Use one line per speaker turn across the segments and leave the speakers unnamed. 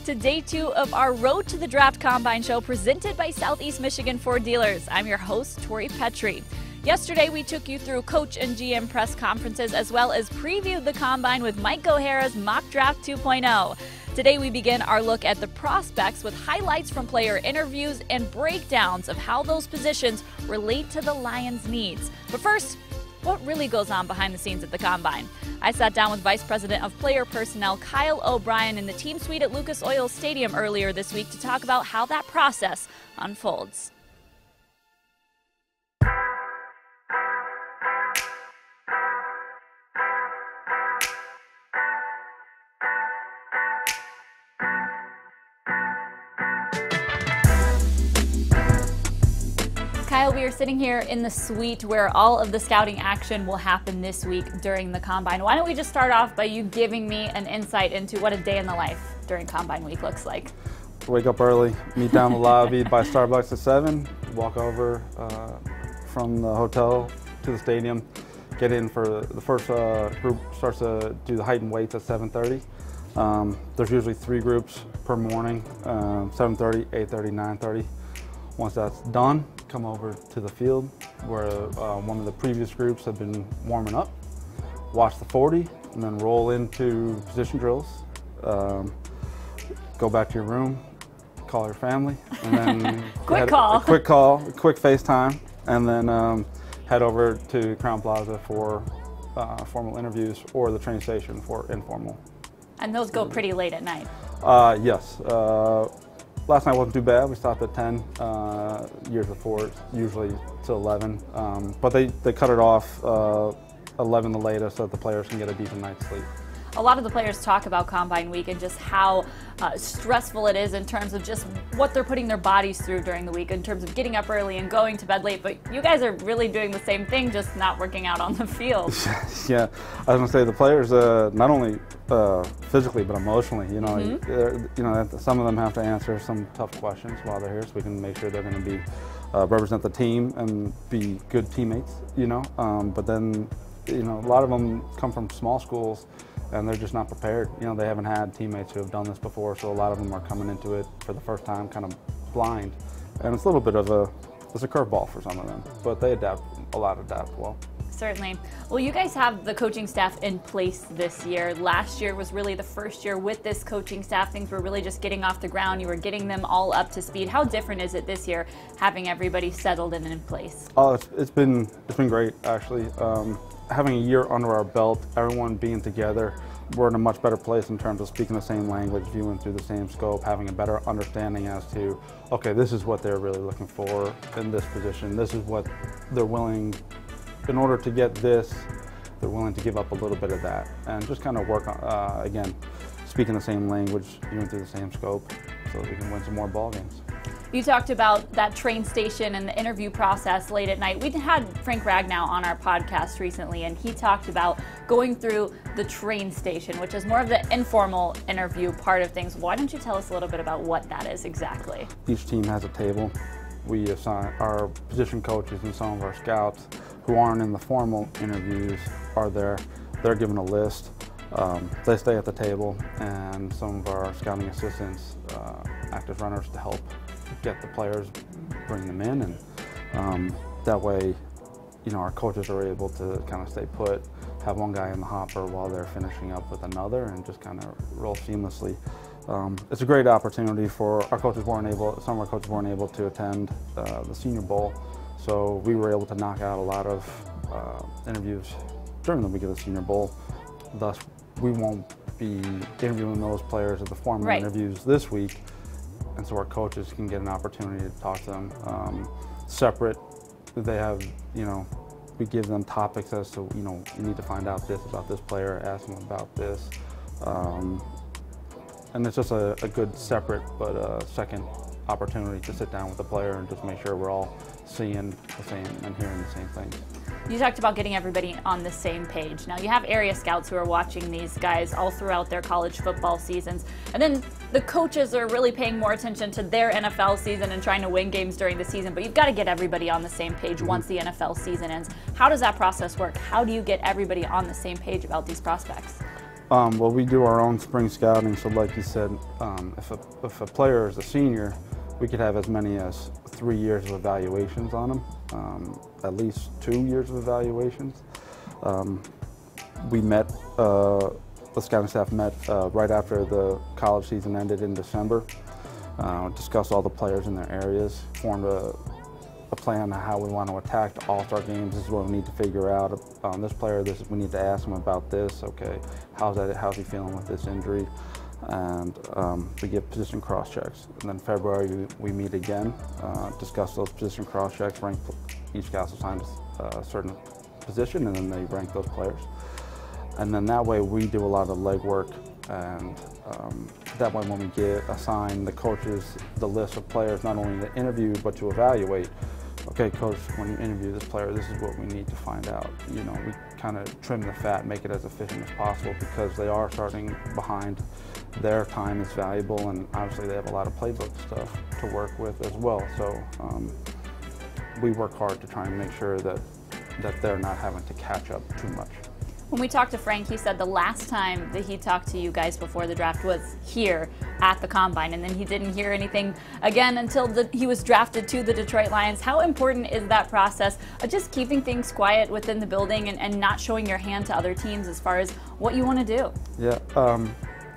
to day 2 of our Road to the Draft Combine show presented by Southeast Michigan Ford Dealers. I'm your host, Tori Petrie. Yesterday, we took you through coach and GM press conferences as well as previewed the Combine with Mike O'Hara's Mock Draft 2.0. Today, we begin our look at the prospects with highlights from player interviews and breakdowns of how those positions relate to the Lions' needs. But first, what really goes on behind the scenes at the Combine? I sat down with Vice President of Player Personnel Kyle OBrien in the team suite at Lucas Oil Stadium earlier this week to talk about how that process unfolds. Kyle, we are sitting here in the suite where all of the scouting action will happen this week during the Combine. Why don't we just start off by you giving me an insight into what a day in the life during Combine week looks like?
Wake up early, meet down the lobby by Starbucks at 7, walk over from the hotel to the stadium, get in for the first group starts to do the height and weights at 7:30. There's usually 3 groups per morning, 7:30, 8:30, 9:30. Once that's done, come over to the field where one of the previous groups have been warming up, watch the 40, and then roll into position drills. Go back to your room, call your family, and then
quick
FaceTime, and then head over to Crown Plaza for formal interviews or the train station for informal.
And those go pretty late at night?
Yes. Last night wasn't too bad. We stopped at 10. Years before, it's usually till 11. But they cut it off 11 the latest so that the players can get a decent night's sleep.
A lot of the players talk about Combine week and just how stressful it is in terms of just what they're putting their bodies through during the week in terms of getting up early and going to bed late. But you guys are really doing the same thing, just not working out on the field.
Yeah, I was going to say the players, not only physically but emotionally, you know, some of them have to answer some tough questions while they're here, so we can make sure they're going to be represent the team and be good teammates, you know. But then, you know, a lot of them come from small schools and they're just not prepared. You know, they haven't had teammates who have done this before, so a lot of them are coming into it for the first time kind of blind. And it's a little bit of it's a curveball for some of them, but they adapt well.
Certainly. Well, you guys have the coaching staff in place this year. Last year was really the first year with this coaching staff. Things were really just getting off the ground. You were getting them all up to speed. How different is it this year having everybody settled and in place?
Oh, it's been great, actually. Having a year under our belt, everyone being together, we're in a much better place in terms of speaking the same language, viewing through the same scope, having a better understanding as to, okay, this is what they're really looking for in this position. This is what they're willing, in order to get this, they're willing to give up a little bit of that. And just kind of work on, again, speaking the same language, viewing through the same scope, so that we can win some more ball games.
You talked about that train station and the interview process late at night. We had Frank Ragnow on our podcast recently, and he talked about going through the train station, which is more of the informal interview part of things. Why don't you tell us a little bit about what that is exactly?
Each team has a table. We assign our position coaches and some of our scouts who aren't in the formal interviews are there. They're given a list. They stay at the table, and some of our scouting assistants act as runners to help get the players, bring them in, and that way, you know, our coaches are able to kind of stay put, have one guy in the hopper while they're finishing up with another, and just kind of roll seamlessly. It's a great opportunity for some of our coaches weren't able to attend the Senior Bowl, so we were able to knock out a lot of interviews during the week of the Senior Bowl. Thus, we won't be interviewing those players at the formal interviews this week, and so our coaches can get an opportunity to talk to them separate. They have, you know, we give them topics as to, you know, you need to find out this about this player, ask them about this. And it's just a good separate but second opportunity to sit down with the player and just make sure we're all seeing the same and hearing the same things.
You talked about getting everybody on the same page. Now, you have area scouts who are watching these guys all throughout their college football seasons, and then the coaches are really paying more attention to their NFL season and trying to win games during the season, but you've got to get everybody on the same page once the NFL season ends. How does that process work? How do you get everybody on the same page about these prospects?
Well, we do our own spring scouting, so like you said, if a player is a senior, we could have as many as 3 years of evaluations on them, at least 2 years of evaluations. We met, the scouting staff met right after the college season ended in December, discussed all the players in their areas, formed a plan on how we want to attack the all-star games. This is what we need to figure out. This player, we need to ask him about this. Okay, how's he feeling with this injury? And we get position cross-checks. And then February we meet again, discuss those position cross-checks, rank each scout's assigned a certain position, and then they rank those players. And then that way we do a lot of legwork, and that way when we get assigned the coaches the list of players, not only to interview but to evaluate. Okay, coach, when you interview this player, this is what we need to find out. You know, we kind of trim the fat, make it as efficient as possible, because they are starting behind. Their time is valuable, and obviously they have a lot of playbook stuff to work with as well. So we work hard to try and make sure that they're not having to catch up too much.
When we talked to Frank, he said the last time that he talked to you guys before the draft was here at the Combine, and then he didn't hear anything again until he was drafted to the Detroit Lions. How important is that process of just keeping things quiet within the building and not showing your hand to other teams as far as what you want to do?
Yeah,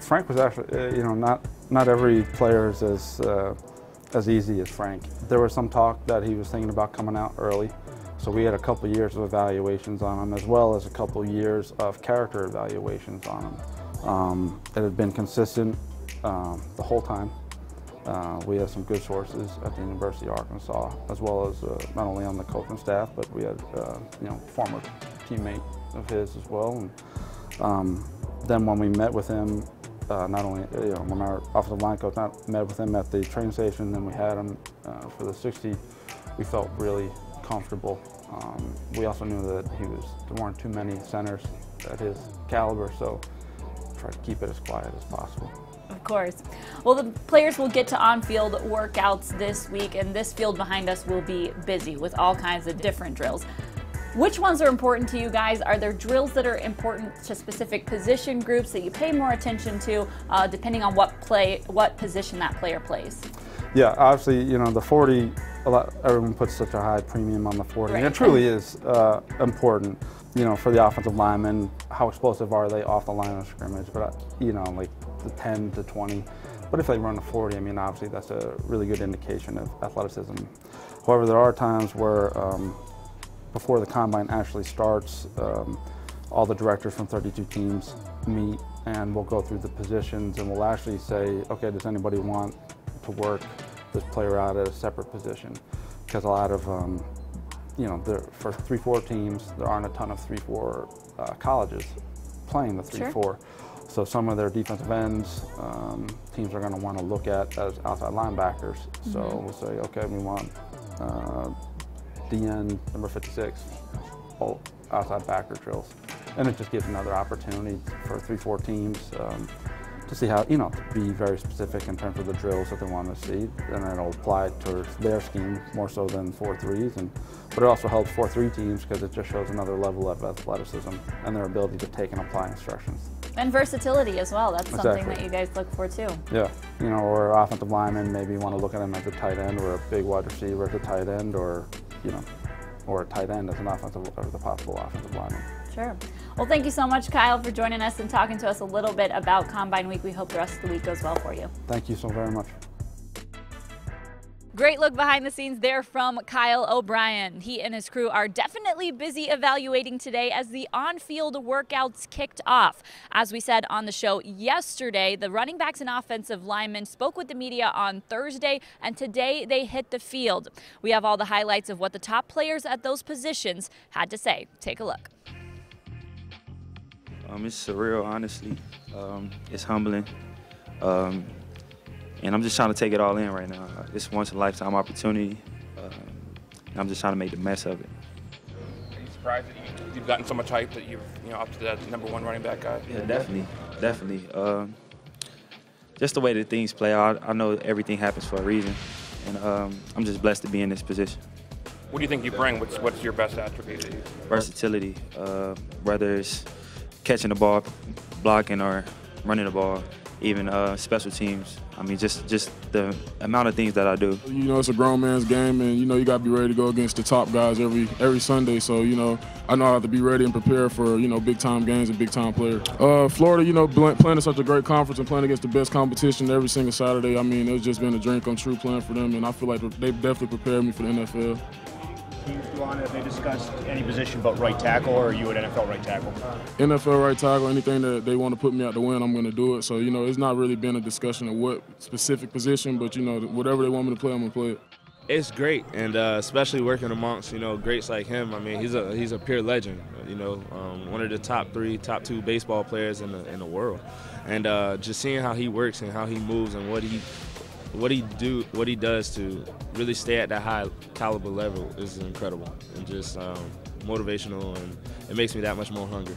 Frank was actually, you know, not every player is as easy as Frank. There was some talk that he was thinking about coming out early. So we had a couple years of evaluations on him, as well as a couple years of character evaluations on him. It had been consistent the whole time. We had some good sources at the University of Arkansas, as well as not only on the coaching staff, but we had you know, former teammate of his as well. And then when we met with him, not only, you know, when our offensive line coach met with him at the train station, then we had him for the 60, we felt really comfortable. We also knew that there weren't too many centers at his caliber, so try to keep it as quiet as possible.
Of course. Well, the players will get to on-field workouts this week, and this field behind us will be busy with all kinds of different drills. Which ones are important to you guys? Are there drills that are important to specific position groups that you pay more attention to, depending on what position that player plays? Yeah,
obviously, you know, the 40, everyone puts such a high premium on the 40,
right.
And it truly is important, you know, for the offensive linemen. How explosive are they off the line of scrimmage? But, you know, like the 10 to 20. But if they run a 40, I mean, obviously that's a really good indication of athleticism. However, there are times where before the Combine actually starts, all the directors from 32 teams meet, and we'll go through the positions, and we'll actually say, okay, does anybody want to work this player out at a separate position? Because a lot of, you know, for 3-4 teams, there aren't a ton of 3-4 colleges playing the 3-4. Sure. So some of their defensive ends, teams are going to want to look at as outside linebackers. Mm-hmm. So we'll say, okay, we want DN number 56, all outside backer drills. And it just gives another opportunity for 3-4 teams to see how, you know, to be very specific in terms of the drills that they want to see, and then it'll apply it towards their scheme more so than 4-3s. But it also helps 4-3 teams because it just shows another level of athleticism and their ability to take and apply instructions.
And versatility as well. That's
exactly
something that you guys look for too.
Yeah, you know, or offensive lineman, maybe you want to look at him as a tight end, or a big wide receiver as a tight end, or, you know, or a tight end as an offensive, or the possible offensive lineman.
Sure. Well, thank you so much, Kyle, for joining us and talking to us a little bit about Combine Week. We hope the rest of the week goes well for you.
Thank you so very much.
Great look behind the scenes there from Kyle OBrien. He and his crew are definitely busy evaluating today as the on-field workouts kicked off. As we said on the show yesterday, the running backs and offensive linemen spoke with the media on Thursday, and today they hit the field. We have all the highlights of what the top players at those positions had to say. Take a look.
It's surreal, honestly. It's humbling. And I'm just trying to take it all in right now. It's a once-in-a-lifetime opportunity. I'm just trying to make the best of it.
Are you surprised that you've gotten so much hype that you're, you know, up to that #1 running back guy?
Yeah, definitely. Just the way that things play out, I know everything happens for a reason, and I'm just blessed to be in this position.
What do you think you bring? What's your best attribute?
Versatility, whether it's catching the ball, blocking or running the ball, even special teams. I mean, just the amount of things that I do.
You know, it's a grown man's game, and, you know, you got to be ready to go against the top guys every Sunday. So, you know I have to be ready and prepare for, you know, big-time games and big-time players. Florida, you know, playing in such a great conference and playing against the best competition every single Saturday, I mean, it's just been a dream come true playing for them, and I feel like they've definitely prepared me for the NFL.
Have they discussed any position but right tackle, or are you an NFL right tackle?
NFL right tackle, anything that they want to put me out to win, I'm going to do it. So, you know, it's not really been a discussion of what specific position, but, you know, whatever they want me to play, I'm going to play it.
It's great, and especially working amongst, you know, greats like him. I mean, he's a pure legend, you know, one of the top 2 baseball players in the world. And just seeing how he works and how he moves and what he does to really stay at that high caliber level is incredible and just motivational, and it makes me that much more hungry.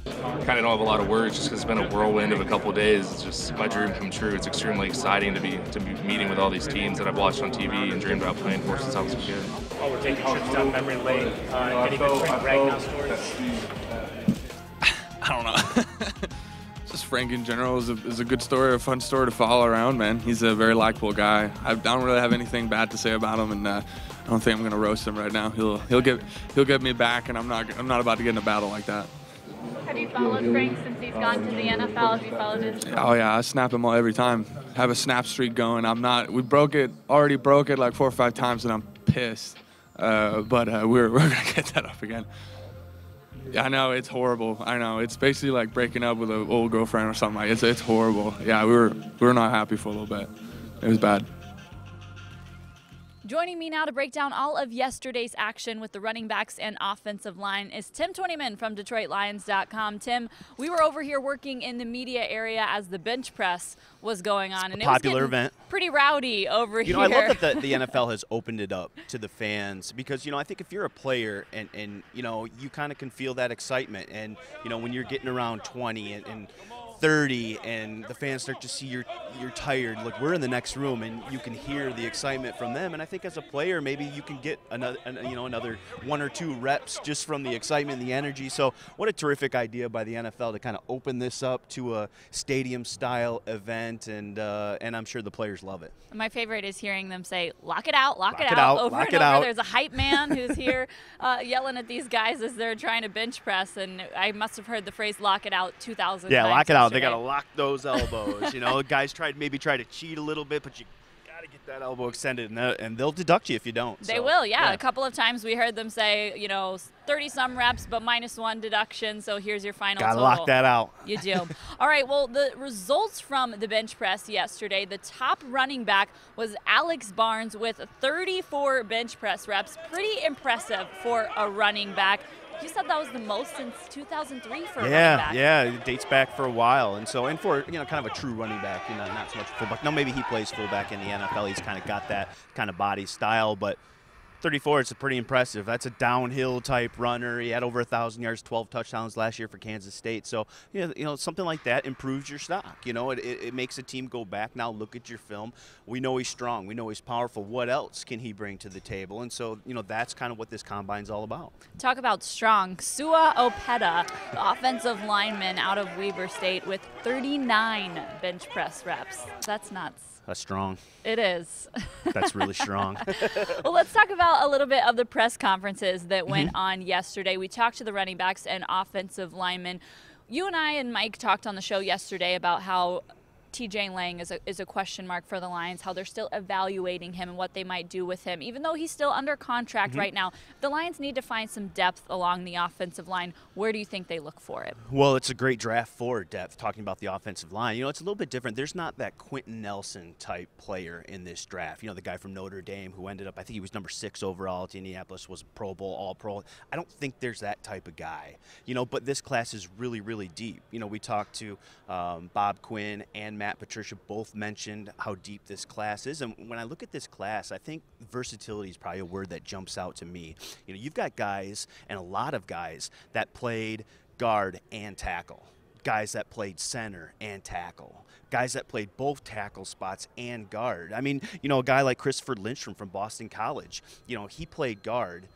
Kind of don't have a lot of words just because it's been a whirlwind of a couple of days. It's just my dream come true. It's extremely exciting to be meeting with all these teams that I've watched on TV and dreamed about playing for since I was a kid.
Oh, we're taking trips down memory lane. Any good Frank Ragnow stories?
I don't know. Just Frank in general is a good story, a fun story to follow around, man. He's a very likable guy. I don't really have anything bad to say about him, and I don't think I'm gonna roast him right now. He'll get me back, and I'm not about to get in a battle like that.
Have you followed Frank since he's gone to the NFL? Have you followed his?
Oh yeah, I snap him every time. Have a snap streak going. We already broke it like 4 or 5 times, and I'm pissed. But we're gonna get that up again. Yeah, I know, it's horrible. I know, it's basically like breaking up with an old girlfriend or something. Like it's horrible. Yeah, we were not happy for a little bit. It was bad.
Joining me now to break down all of yesterday's action with the running backs and offensive line is Tim Twentyman from DetroitLions.com. Tim, we were over here working in the media area as the bench press was going on, and it was
popular event.
Pretty rowdy over here.
You know, I love that the NFL has opened it up to the fans because, you know, I think if you're a player and you know, you kind of can feel that excitement, and, you know, when you're getting around 20 and 30 and the fans start to see you're tired, look, we're in the next room and you can hear the excitement from them. And I think as a player, maybe you can get another 1 or 2 reps just from the excitement and the energy. So what a terrific idea by the NFL to kind of open this up to a stadium style event, and I'm sure the players love it.
My favorite is hearing them say, lock it out, lock it out, over and over. There's a hype man who's here yelling at these guys as they're trying to bench press, and I must have heard the phrase lock it out 2,000 times.
Yeah, lock it out.
Yesterday.
They got to lock those elbows. You know, guys try to cheat a little bit, but you got to get that elbow extended, and they'll deduct you if you don't.
They will, yeah. A couple of times we heard them say, you know, 30-some reps, but -1 deduction, so here's your final total.
Got to lock that out.
You do. All right, well, the results from the bench press yesterday, the top running back was Alex Barnes with 34 bench press reps. Pretty impressive for a running back. You said that was the most since 2003 for a running back.
Yeah, it dates back for a while, and for, you know, kind of a true running back, you know, not so much fullback. No, maybe he plays fullback in the NFL. He's kind of got that kind of body style, but 34, it's pretty impressive. That's a downhill type runner. He had over 1,000 yards, 12 touchdowns last year for Kansas State. So, you know, something like that improves your stock. You know, it makes a team go back. Now look at your film. We know he's strong. We know he's powerful. What else can he bring to the table? And so, you know, that's kind of what this combine's all about.
Talk about strong. Sua Opeta, the offensive lineman out of Weber State, with 39 bench press reps. That's nuts.
That's strong.
It is.
That's really strong.
Well, let's talk about a little bit of the press conferences that went on yesterday. We talked to the running backs and offensive linemen. You and I and Mike talked on the show yesterday about how TJ Lang is a question mark for the Lions, how they're still evaluating him and what they might do with him. Even though he's still under contract right now, the Lions need to find some depth along the offensive line. Where do you think they look for it?
Well, it's a great draft for depth, talking about the offensive line. You know, it's a little bit different. There's not that Quentin Nelson type player in this draft. You know, the guy from Notre Dame who ended up, I think he was number 6 overall at Indianapolis, was a Pro Bowl, All-Pro. I don't think there's that type of guy. You know, but this class is really, really deep. You know, we talked to Bob Quinn and Matt Patricia both mentioned how deep this class is. And when I look at this class, I think versatility is probably a word that jumps out to me. You know, you've got guys, and a lot of guys, that played guard and tackle. Guys that played center and tackle. Guys that played both tackle spots and guard. I mean, you know, a guy like Christopher Lindstrom from Boston College, you know, he played guard,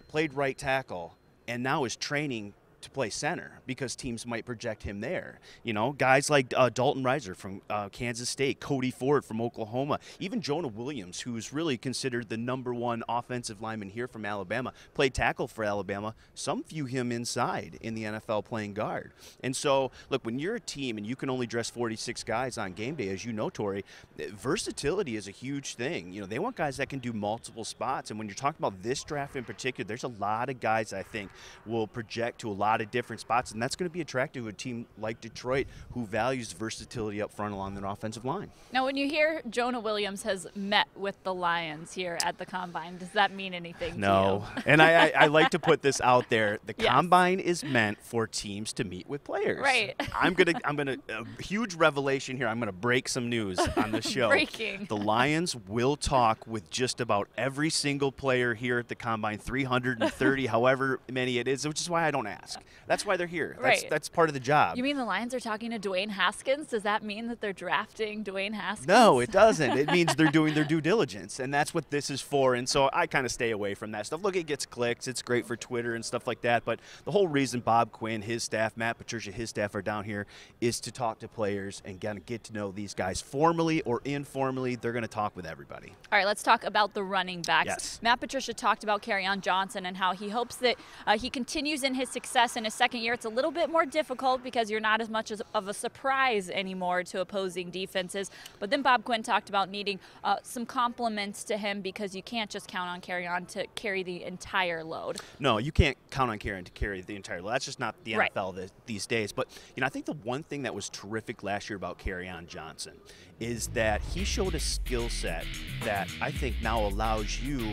played right tackle, and now is training to play center because teams might project him there. You know, guys like Dalton Reiser from Kansas State, Cody Ford from Oklahoma, even Jonah Williams, who's really considered the #1 offensive lineman here from Alabama, played tackle for Alabama. Some view him inside in the NFL playing guard. And so, look, when you're a team and you can only dress 46 guys on game day, as you know, Tori, versatility is a huge thing. You know, they want guys that can do multiple spots. And when you're talking about this draft in particular, there's a lot of guys I think will project to a lot of different spots, and that's going to be attractive to a team like Detroit who values versatility up front along their offensive line.
Now, when you hear Jonah Williams has met with the Lions here at the Combine, does that mean anything
No.
to you?
And I like to put this out there. The
Yes.
Combine is meant for teams to meet with players.
Right.
I'm gonna a huge revelation here. I'm gonna break some news on the show.
Breaking.
The Lions will talk with just about every single player here at the Combine, 330, however many it is, which is why I don't ask. That's why they're here.
Right.
That's part of the job.
You mean the Lions are talking to Dwayne Haskins? Does that mean that they're drafting Dwayne Haskins?
No, it doesn't. It means they're doing their due diligence, and that's what this is for. And so I kind of stay away from that stuff. Look, it gets clicks. It's great for Twitter and stuff like that. But the whole reason Bob Quinn, his staff, Matt Patricia, his staff are down here is to talk to players and get to know these guys formally or informally. They're going to talk with everybody.
All right, let's talk about the running backs.
Yes.
Matt Patricia talked about Kerryon Johnson and how he hopes that he continues in his success in his second year. It's a little bit more difficult because you're not as much of a surprise anymore to opposing defenses. But then Bob Quinn talked about needing some compliments to him because you can't just count on Kerryon to carry the entire load.
No, you can't count on Kerryon to carry the entire load. That's just not the
Right.
NFL these days. But, you know, I think the one thing that was terrific last year about Kerryon Johnson is that he showed a skill set that I think now allows you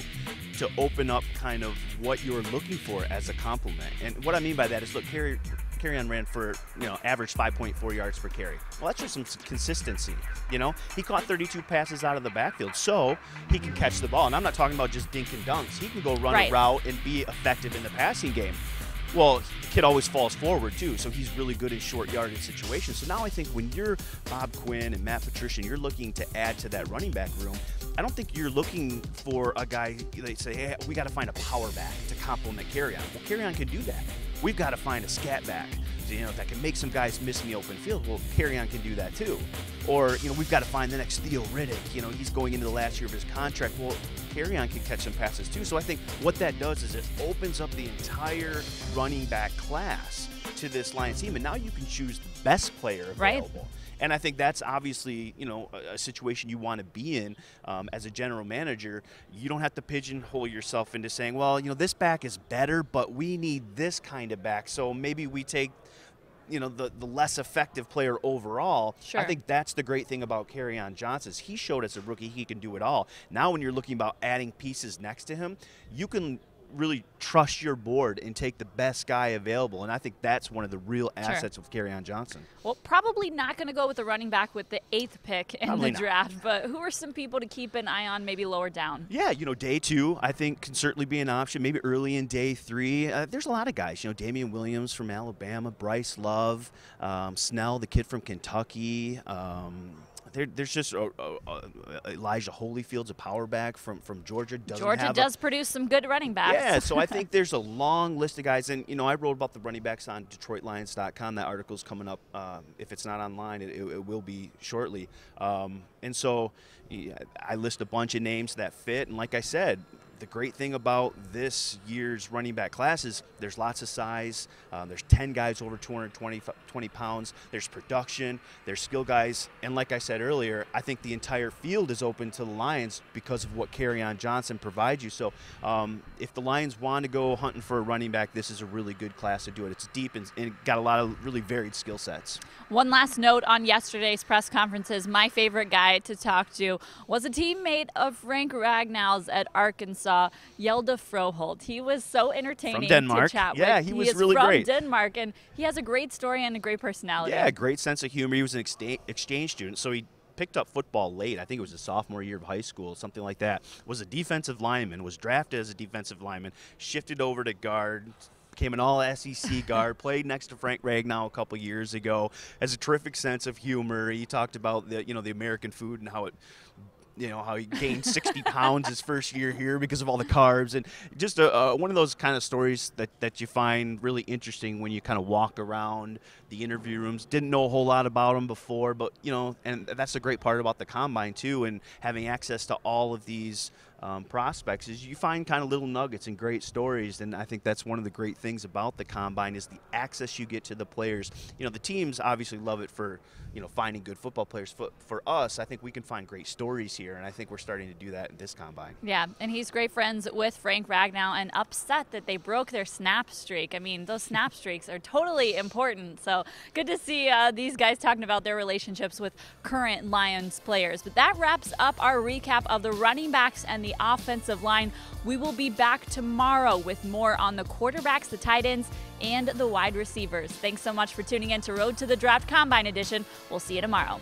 to open up kind of what you're looking for as a compliment. And what I mean by that is, look, Kerryon ran for, average 5.4 yards per carry. Well, that's just some consistency, He caught 32 passes out of the backfield, so he can catch the ball. And I'm not talking about just dink and dunks. He can go run
Right.
a route and be effective in the passing game. Well, the kid always falls forward, too, so he's really good in short yardage situations. So now I think when you're Bob Quinn and Matt Patricia and you're looking to add to that running back room, I don't think you're looking for a guy that say, hey, we got to find a power back to complement Kerryon. Well, Kerryon can do that. We've got to find a scat back, that can make some guys miss in the open field. Well, Kerryon can do that too. Or, we've got to find the next Theo Riddick. He's going into the last year of his contract. Well, Kerryon can catch some passes too. So I think what that does is it opens up the entire running back class to this Lions team. And now you can choose the best player available.
Right.
And I think that's obviously, a situation you want to be in as a general manager. You don't have to pigeonhole yourself into saying, well, this back is better, but we need this kind of back. So maybe we take, the less effective player overall.
Sure.
I think that's the great thing about Kerryon Johnson. He showed as a rookie he can do it all. Now when you're looking about adding pieces next to him, you can really trust your board and take the best guy available. And I think that's one of the real assets of Kerryon Johnson.
Well, probably not going to go with the running back with the 8th pick in
Probably
the
not.
draft, but who are some people to keep an eye on, maybe lower down?
Yeah, day 2, I think, can certainly be an option. Maybe early in day 3. There's a lot of guys. Damian Williams from Alabama, Bryce Love, Snell, the kid from Kentucky. There's just Elijah Holyfield's a power back from Georgia.
Georgia does produce some good running backs.
Yeah, so I think there's a long list of guys. And, I wrote about the running backs on DetroitLions.com. That article's coming up. If it's not online, it will be shortly. And so I list a bunch of names that fit. And like I said, the great thing about this year's running back class is there's lots of size. There's 10 guys over 220 pounds. There's production. There's skill guys. And like I said earlier, I think the entire field is open to the Lions because of what Kerryon Johnson provides you. So if the Lions want to go hunting for a running back, this is a really good class to do it. It's deep and got a lot of really varied skill sets.
One last note on yesterday's press conferences. My favorite guy to talk to was a teammate of Frank Ragnall's at Arkansas, Yelda Froholt. He was so entertaining
From Denmark.
to chat
Yeah,
with.
he was really
from
great.
Denmark, and he has a great story and a great personality.
Yeah, great sense of humor. He was an exchange student, so he picked up football late. I think it was his sophomore year of high school, something like that. Was a defensive lineman, was drafted as a defensive lineman, shifted over to guard, became an all-SEC guard, played next to Frank Ragnall a couple years ago, has a terrific sense of humor. He talked about the American food and how it you know, how he gained 60 pounds his first year here because of all the carbs, and just one of those kind of stories that you find really interesting when you kind of walk around the interview rooms. Didn't know a whole lot about him before, but, you know, and that's the great part about the Combine too, and having access to all of these prospects, is you find kind of little nuggets and great stories. And I think that's one of the great things about the Combine, is the access you get to the players. You know, the teams obviously love it for, you know, finding good football players. For us, I think we can find great stories here, and I think we're starting to do that in this Combine.
Yeah, and he's great friends with Frank Ragnow, and upset that they broke their snap streak. I mean, those snap streaks are totally important. So good to see these guys talking about their relationships with current Lions players. But that wraps up our recap of the running backs and the offensive line. We will be back tomorrow with more on the quarterbacks, the tight ends, and the wide receivers. Thanks so much for tuning in to Road to the Draft Combine Edition. We'll see you tomorrow.